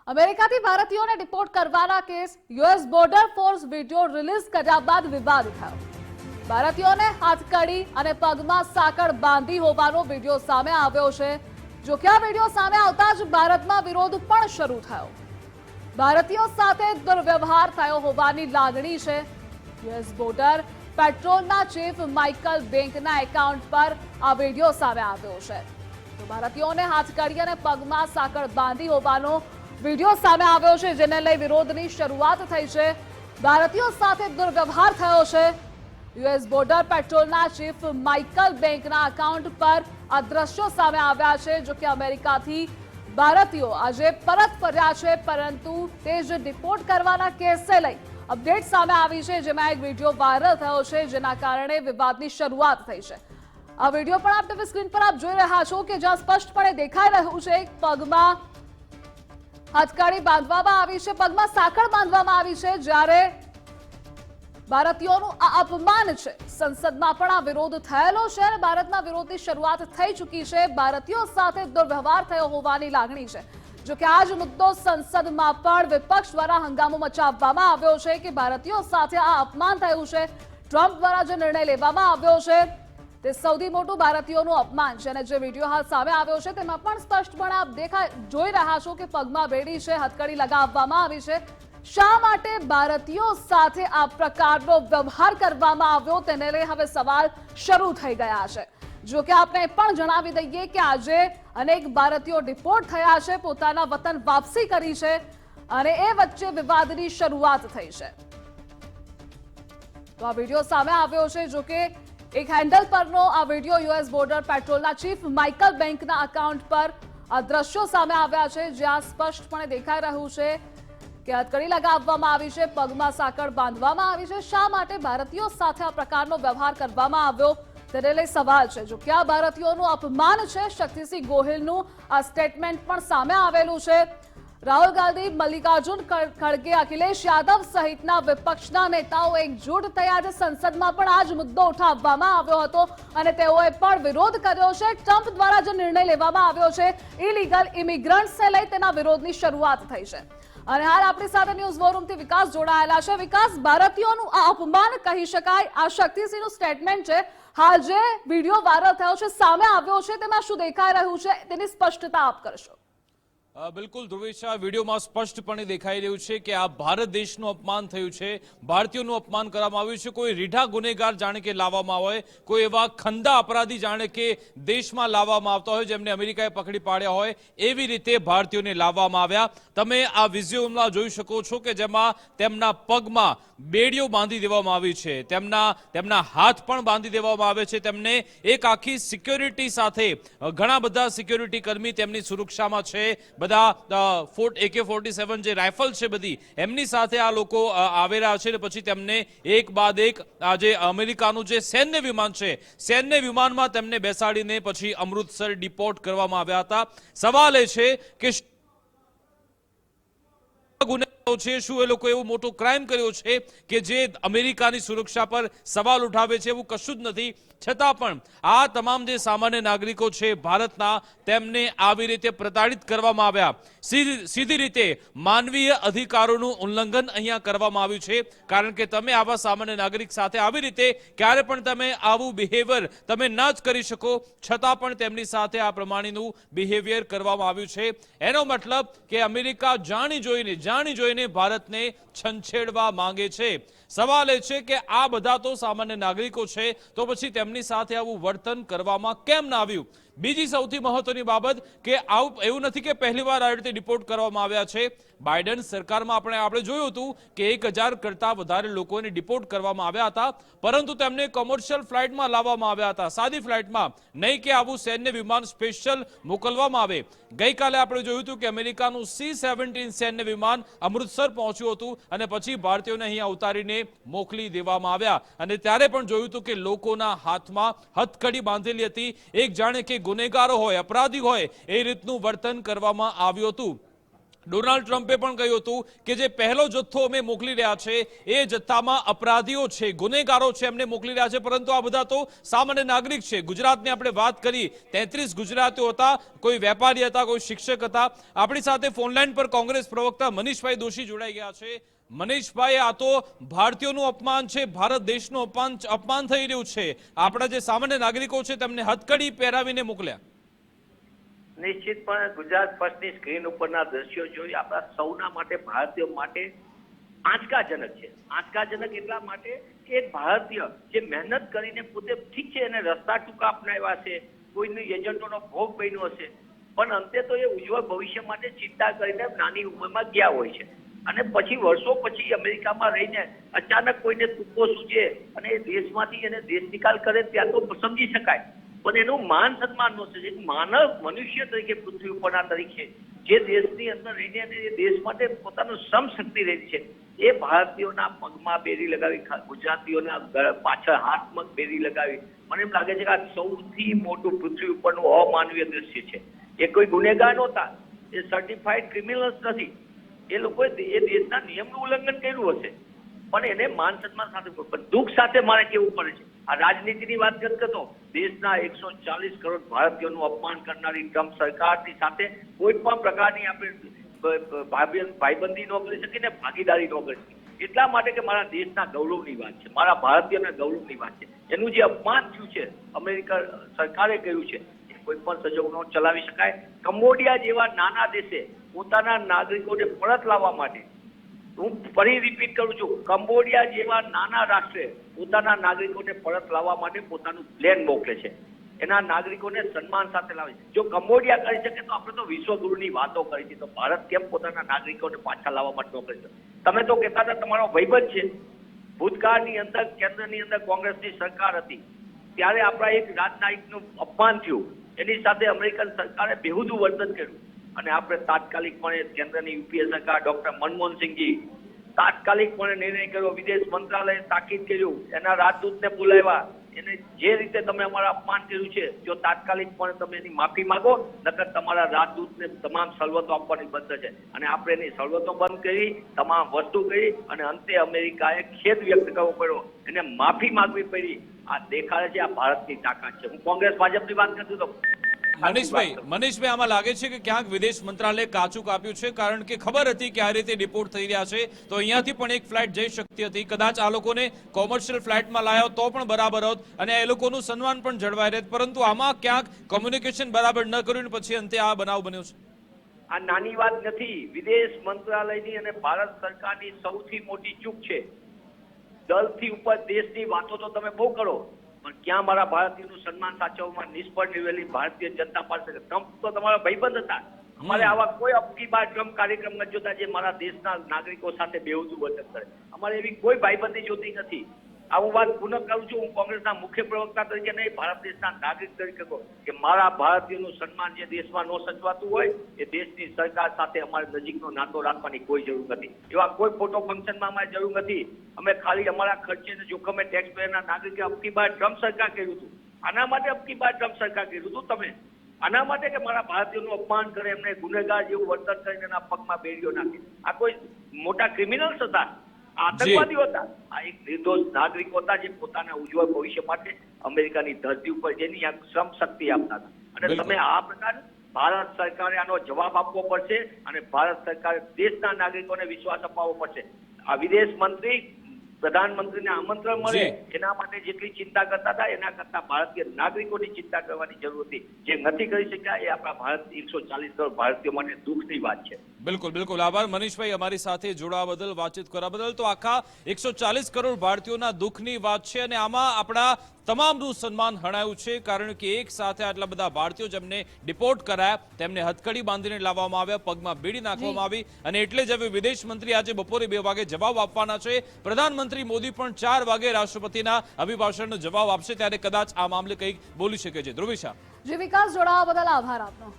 અમેરિકાથી ભારતીયોને ડિપોર્ટ કરવાના case US border force video release કર્યા બાદ વિવાદ ઉઠાયો। ભારતીયોને હાથકડી અને પગમાં સાંકળ બાંધી હોવાનો વિડિયો સામે આવ્યો છે। જો કે આ વિડિયો સામે આવતા જ ભારતમાં વિરોધ પણ શરૂ થયો। ભારતીયો સાથે દુર્વ્યવહાર થયો હોવાની લાગણી છે। યુએસ બોર્ડર પેટ્રોલના ચીફ માઇકલ બેંકના એકાઉન્ટ પર આ વિડિયો સામે આવ્યો છે। તો ભારતીયોને હાથકડી અને પગમાં સાંકળ બાંધી હોવાનો વિડિયો સામે આવ્યો છે, જેને લઈ વિરોધની શરૂઆત થઈ છે। ભારતીયો સાથે દુર્વ્યવહાર થયો છે। યુએસ બોર્ડર પેટ્રોલના ચીફ માઇકલ બેંકના એકાઉન્ટ પર આ દ્રશ્યો સામે આવ્યા છે। જો કે અમેરિકાથી ભારતીયો આજે પરત ફર્યા છે, પરંતુ તે જ ડિપોર્ટ કરવાના કેસને લઈ અપડેટ સામે આવી છે, જેમાં એક વિડિયો વાયરલ થયો છે, જેના કારણે વિવાદની શરૂઆત થઈ છે। આ વિડિયો પણ આપ ટીવી સ્ક્રીન પર આપ જોઈ રહ્યા છો કે જ્યાં સ્પષ્ટપણે દેખાઈ રહ્યું છે પગમાં હાથકડી બાંધવામાં આવી છે, પગમાં સાંકળ બાંધવામાં આવી છે। જ્યારે ભારતીયોનું આ અપમાન છે। સંસદમાં પણ આ વિરોધ થયેલો છે અને ભારતમાં વિરોધની શરૂઆત થઈ ચૂકી છે। ભારતીયો સાથે દુર્વ્યવહાર થયો હોવાની લાગણી છે। જો કે આ જ મુદ્દો સંસદમાં પણ વિપક્ષ દ્વારા હંગામો મચાવવામાં આવ્યો છે કે ભારતીયો સાથે આ અપમાન થયું છે। ટ્રમ્પ દ્વારા જે નિર્ણય લેવામાં આવ્યો છે તે સૌથી મોટું ભારતીયોનું અપમાન છે। અને જે વિડીયો હાલ સામે આવ્યો છે તેમાં પણ સ્પષ્ટપણે આપ જોઈ રહ્યા છો કે પગમાં બેડી છે, હથકડી લગાવવામાં આવી છે। શા માટે ભારતીયો સાથે આ પ્રકારનો વ્યવહાર કરવામાં આવ્યો તેને લઈ હવે સવાલ શરૂ થઈ ગયા છે। જો કે આપણે પણ જણાવી દઈએ કે આજે અનેક ભારતીયો ડિપોર્ટ થયા છે, પોતાના વતન વાપસી કરી છે અને એ વચ્ચે વિવાદની શરૂઆત થઈ છે। તો આ વિડીયો સામે આવ્યો છે। જો કે એક હેન્ડલ પરનો આ વિડીયો યુએસ બોર્ડર પેટ્રોલના ચીફ માઇકલ બેંકના એકાઉન્ટ પર આ દ્રશ્યો સામે આવ્યા છે, જ્યાં સ્પષ્ટપણે દેખાઈ રહ્યું છે કે હથકડી લગાવવામાં આવી છે, પગમાં સાંકળ બાંધવામાં આવી છે। શા માટે ભારતીયો સાથે આ પ્રકારનો વ્યવહાર કરવામાં આવ્યો તેને લઈ સવાલ છે। જો કે આ ભારતીયોનું અપમાન છે। શક્તિસિંહ ગોહિલનું આ સ્ટેટમેન્ટ પણ સામે આવેલું છે। રાહુલ ગાંધી, મલ્લિકાર્જુન ખડગે, અખિલેશ યાદવ સહિતના વિપક્ષના નેતાઓ એકજૂટ થયા છે। સંસદમાં પણ આ જ મુદ્દો ઉઠાવવામાં આવ્યો હતો અને તેઓએ પણ વિરોધ કર્યો છે। ટ્રમ્પ દ્વારા જે નિર્ણય લેવામાં આવ્યો છે ઇલીગલ ઇમિગ્રન્ટ્સને લઈ તેના વિરોધની શરૂઆત થઈ છે। અને હાલ આપણી સાથે ન્યૂઝ વોરરૂમથી વિકાસ જોડાયેલા છે। વિકાસ, ભારતીયોનું આ અપમાન કહી શકાય, આ શક્તિસિંહનું સ્ટેટમેન્ટ છે, હાલ જે વિડીયો વાયરલ થયો છે, સામે આવ્યો છે, તેમાં શું દેખાઈ રહ્યું છે તેની સ્પષ્ટતા આપ કરશો। બિલકુલ ધ્રુવેશ, આ વિડીયોમાં સ્પષ્ટપણે દેખાઈ રહ્યું છે કે આ ભારત દેશનું અપમાન થયું છે, ભારતીયોનું અપમાન કરવામાં આવ્યું છે। કોઈ રીઢા ગુનેગાર જાણે કે લાવવામાં હોય, કોઈ એવા ખંદા અપરાધી જાણે કે દેશમાં લાવવામાં આવતા હોય, જેમને અમેરિકાએ પકડી પાડ્યા હોય, એવી રીતે ભારતીયોને લાવવામાં આવ્યા। તમે આ વિઝ્યુઅલમાં જોઈ શકો છો કે જેમાં તેમના પગમાં બેડીઓ બાંધી દેવામાં આવી છે, તેમના હાથ પણ બાંધી દેવામાં આવે છે। તેમને એક આખી સિક્યોરિટી સાથે ઘણા બધા સિક્યોરિટી કર્મી તેમની સુરક્ષામાં છે। બધા AK-47 જે રાઇફલ છે બધી એમની સાથે આ લોકો આવેલા છે ને પછી તેમને એક બાદ એક આ જે અમેરિકાનું જે સૈન્ય વિમાન છે, સૈન્ય વિમાનમાં તેમને બેસાડીને પછી અમૃતસર ડિપોર્ટ કરવામાં આવ્યા હતા। સવાલ એ છે કે છે શું એ લોકો એવો મોટો ક્રાઇમ કર્યો છે કે જે અમેરિકાની સુરક્ષા પર સવાલ ઉઠાવે છે? એવું કશું જ નથી। છતાં પણ આ તમામ જે સામાન્ય નાગરિકો છે ભારતના, તેમને આવી રીતે પ્રતાડિત કરવામાં આવ્યા। સીધી રીતે માનવીય અધિકારોનું ઉલ્લંઘન અહીંયા કરવામાં આવ્યું છે, કારણ કે તમે આવા સામાન્ય નાગરિક સાથે આવી રીતે ક્યારે પણ તમે આવું બિહેવિયર તમે ન જ કરી શકો, છતાં પણ તેમની સાથે આ પ્રમાણેનું બિહેવિયર કરવામાં આવ્યું છે। એનો મતલબ કે અમેરિકા જાણી જોઈને ભારતને છંછેડવા માંગે છે। સવાલ એ છે કે આ બધા તો સામાન્ય નાગરિકો છે, તો પછી તેમની સાથે આવું વર્તન કરવામાં કેમ ના આવ્યું? બીજી સૌથી મહત્વની બાબત કે એવું નથી કે પહેલીવાર આ રીતે ડિપોર્ટ કરવામાં આવ્યા છે। બાઇડન સરકારમાં આપણે જોયું હતું કે 1000 કરતા વધારે લોકોને ડિપોર્ટ કરવામાં આવ્યા હતા, પરંતુ તેમને કોમર્શિયલ ફ્લાઇટમાં લાવવામાં આવ્યા હતા, સાદી ફ્લાઇટમાં, નહીં કે આવું સૈન્ય વિમાન સ્પેશિયલ મોકલવામાં આવે। ગઈકાલે આપણે જોયું હતું કે અમેરિકાનું C-17 સૈન્ય વિમાન અમૃતસર પહોંચ્યું હતું અને પછી ભારતીયોને અહીંયા ઉતારીને મોકલી દેવામાં આવ્યા। અને ત્યારે પણ જોયું હતું કે લોકોના હાથમાં હથકડી બાંધેલી હતી, એક જાણે કે ગુનેગારો હોય, અપરાધી હોય એ રીતનું વર્તન કરવામાં આવ્યું હતું। ડોનાલ્ડ ટ્રમ્પે પણ કહ્યું હતું કે જે પહેલો જથ્થો અમે મોકલી રહ્યા છે એ જથ્થામાં અપરાધીઓ છે, ગુનેગારો છે, એમને મોકલી રહ્યા છે, પરંતુ આ બધા તો સામાન્ય નાગરિક છે. ગુજરાતની આપણે વાત કરી, 33 ગુજરાતીઓ હતા, કોઈ વેપારી હતા, કોઈ શિક્ષક હતા. આપણી સાથે ફોનલાઈન પર કોંગ્રેસ પ્રવક્તા મનીષભાઈ દોશી જોડાઈ ગયા છે. મનીષભાઈ, આ તો ભારતીયોનું અપમાન છે, ભારત દેશનું અપમાન થઈ રહ્યું છે. આપણા જે સામાન્ય નાગરિકો છે તેમને હથકડી પહેરાવીને મોકલ્યા. નિશ્ચિતપણે ગુજરાત ફર્સ્ટની સ્ક્રીન ઉપરના દ્રશ્યો જોઈ આપણા સૌના માટે, ભારતીયો માટે આંચકાજનક છે. આંચકાજનક એટલા માટે કે એક ભારતીય જે મહેનત કરીને પોતે ઠીક છે એને રસ્તા ટૂંકા અપનાવ્યા છે, કોઈની એજન્ટોનો ભોગ બન્યો હશે, પણ અંતે તો એ ઉજ્જવળ ભવિષ્ય માટે ચિંતા કરીને નાની ઉંમરમાં ગયા હોય છે અને પછી વર્ષો પછી અમેરિકામાં રહીને અચાનક કોઈને તુક્કો સૂજે અને એ દેશમાંથી એને દેશ નિકાલ કરે ત્યાં તો સમજી શકાય, પણ એનું માન સન્માન નો છે. એક માનવ મનુષ્ય તરીકે પૃથ્વી ઉપરના તરીકે જે દેશની અંદર રહીને એ દેશ માટે પોતાનું શ્રમ શક્તિ રહી છે, એ ભારતીયોના પગમાં બેરી લગાવી, ગુજરાતીઓના પાછળ હાથમાં બેરી લગાવી, મને એમ લાગે છે કે આ સૌથી મોટું પૃથ્વી ઉપરનું અમાનવીય દ્રશ્ય છે. એ કોઈ ગુનેગાર નહોતા, એ સર્ટિફાઈડ ક્રિમિનલ્સ નથી, એ લોકોએ એ દેશના નિયમનું ઉલ્લંઘન કર્યું હશે, પણ એને માન સન્માન સાથે દુઃખ સાથે મારે કેવું પડે છે. આ રાજનીતિની વાત કરતો દેશના 140 કરોડ ભારતીયોનું અપમાન કરનારી ટ્રમ્પ સરકારની સાથે કોઈ પણ પ્રકારની આપણે ભાઈબંધી ન કરી શકીએ ને ભાગીદારી ન કરી શકીએ. એટલા માટે કે મારા દેશના ગૌરવની વાત છે, મારા ભારતીયોના ગૌરવની વાત છે. એનું જે અપમાન થયું છે અમેરિકા સરકારે કર્યું છે એ કોઈ પણ સંજોગોમાં ચલાવી શકાય. કંબોડિયા જેવા નાના દેશે પોતાના નાગરિકોને પરત લાવવા માટે, હું ફરી રિપીટ કરું છું, કંબોડિયા જેવા નાના રાષ્ટ્રે પોતાના નાગરિકોને પરત લાવવા માટે પોતાનું પ્લેન મોકલે છે, એના નાગરિકોને સન્માન સાથે લાવે છે. જો કંબોડિયા કરી શકે તો આપણે તો વિશ્વગુરુની વાતો કરી છે, તો ભારત કેમ પોતાના નાગરિકોને પાછા લાવવા માટે ન કરી શકે? તમે તો કહેતા હતા તમારો ભાઈબંધ છે. ભૂતકાળની અંદર કેન્દ્રની અંદર કોંગ્રેસની સરકાર હતી ત્યારે આપણા એક રાજનાયકનું અપમાન થયું, એની સાથે અમેરિકન સરકારે બેહુદું વર્તન કર્યું અને આપણે તાત્કાલિકપણે કેન્દ્રની યુપીએ સરકાર ડોક્ટર મનમોહનસિંહજી તાત્કાલિકપણે નિર્ણય કર્યો, વિદેશ મંત્રાલયે તાકીદ કર્યું, એના રાજદૂતને બોલાવ્યા, એને જે રીતે તમે અમારા અપમાન કર્યું છે જો તાત્કાલિકપણે તમે એની માફી માંગો, નકર તમારા રાજદૂતને તમામ સવલતો આપવાની બંધ છે. અને આપણે એની સવલતો બંધ કરી, તમામ વસ્તુ કરી અને અંતે અમેરિકાએ ખેદ વ્યક્ત કરવો પડ્યો, એને માફી માંગવી પડી. આ દેખાડે છે આ ભારતની તાકાત છે. હું કોંગ્રેસ ભાજપની વાત કરતો હતો. મનીષભાઈ, આમાં લાગે છે કે ક્યાંક વિદેશ મંત્રાલય કાચું કાપ્યું છે, કારણ કે ખબર હતી કે આ રીતે ડિપોર્ટ થઈ રહ્યા છે તો અહીંયાથી પણ એક ફ્લાઇટ જઈ શકતી હતી. કદાચ આ લોકોને કોમર્શિયલ ફ્લાઇટમાં લાવ્યો તો પણ બરાબર હોત અને એ લોકોનું સન્માન પણ જળવાઈ રહેત, પરંતુ આમાં ક્યાંક કોમ્યુનિકેશન બરાબર ન કર્યું પછી અંતે આ બનાવ બન્યો છે. આ નાની વાત નથી. વિદેશ મંત્રાલયની અને ભારત સરકારની સૌથી મોટી ચૂક છે. દલથી ઉપર દેશની વાતો તો તમે બહુ કરો, પણ ક્યાં મારા ભારતીયનું સન્માન સાચવવામાં નિષ્ફળ નિવેલી ભારતીય જનતા પાર્ટી. ટ્રમ્પ તો તમારા ભાઈબંધ હતા. અમારે આવા કોઈ અબકી બાર ટ્રમ્પ કાર્યક્રમ નથી જોતા જે મારા દેશના નાગરિકો સાથે બેહુદું વર્તન કરે. અમારે એવી કોઈ ભાઈબંધી જોતી નથી. આ હું વાત પુનઃ કરું છું, હું કોંગ્રેસના મુખ્ય પ્રવક્તા તરીકે નહીં, ભારત દેશના નાગરિક તરીકે કહું કે મારા ભારતીયોનું સન્માન જે દેશમાં ન સચવાતું હોય એ દેશની સરકાર સાથે અમારે નજીકનો નાતો રાખવાની કોઈ જરૂર નથી. એવા કોઈ ફોટો ફંક્શનમાં અમારે જરૂર નથી. અમે ખાલી અમારા ખર્ચે અને જોખમે ટેક્સ પેયરના નાગરિકે અબકી બાર ટ્રમ્પ સરકાર કર્યું હતું. આના માટે અબકી બાર ટ્રમ્પ સરકાર કર્યું હતું તમે, આના માટે કે મારા ભારતીયોનું અપમાન કરે, એમને ગુનેગાર જેવું વર્તન કરીને એના પગમાં બેડીઓ નાખે. આ કોઈ મોટા ક્રિમિનલ્સ હતા, આતંકવાદીઓ હતા? આ એક નિર્દોષ નાગરિકો હતા જે પોતાના ઉજ્જવળ ભવિષ્ય માટે અમેરિકાની ધરતી ઉપર જેની આ શ્રમ શક્તિ આપતા હતા. અને તમે આ પ્રકાર ભારત સરકારે આનો જવાબ આપવો પડશે અને ભારત સરકારે દેશના નાગરિકોને વિશ્વાસ અપાવવો પડશે. આ વિદેશ મંત્રી પ્રધાનમંત્રીને આમંત્રણ મળે એના માટે જેટલી ચિંતા કરતા હતા એના કરતા ભારતીય નાગરિકોની ચિંતા કરવાની જરૂર હતી, જે નથી કરી શક્યા. એ આપણા ભારત 140 કરોડ ભારતીયો માટે દુઃખની વાત છે. બિલકુલ બિલકુલ. આભાર મનીષભાઈ અમારી સાથે જોડાવા બદલ, વાતચીત કરવા બદલ. તો આખા 140 કરોડ ભારતીયોના દુઃખની વાત છે અને આમાં આપણા તમામનું સન્માન હણાયું છે, કારણ કે એક સાથે આટલા બધા ભારતીયો જેમને ડિપોર્ટ કરાયા તેમને હથકડી બાંધીને લાવવામાં આવ્યા, પગમાં બેડી નાખવામાં આવી અને એટલે જ હવે વિદેશ મંત્રી આજે બપોરે 2 વાગે જવાબ આપવાના છે. પ્રધાનમંત્રી મોદી પણ 4 વાગે રાષ્ટ્રપતિના અભિભાષણનો જવાબ આપશે ત્યારે કદાચ આ મામલે કંઈક બોલી શકે છે. ધ્રુવિશા. જી વિકાસ, જોડાવા બદલ આભાર આપનો.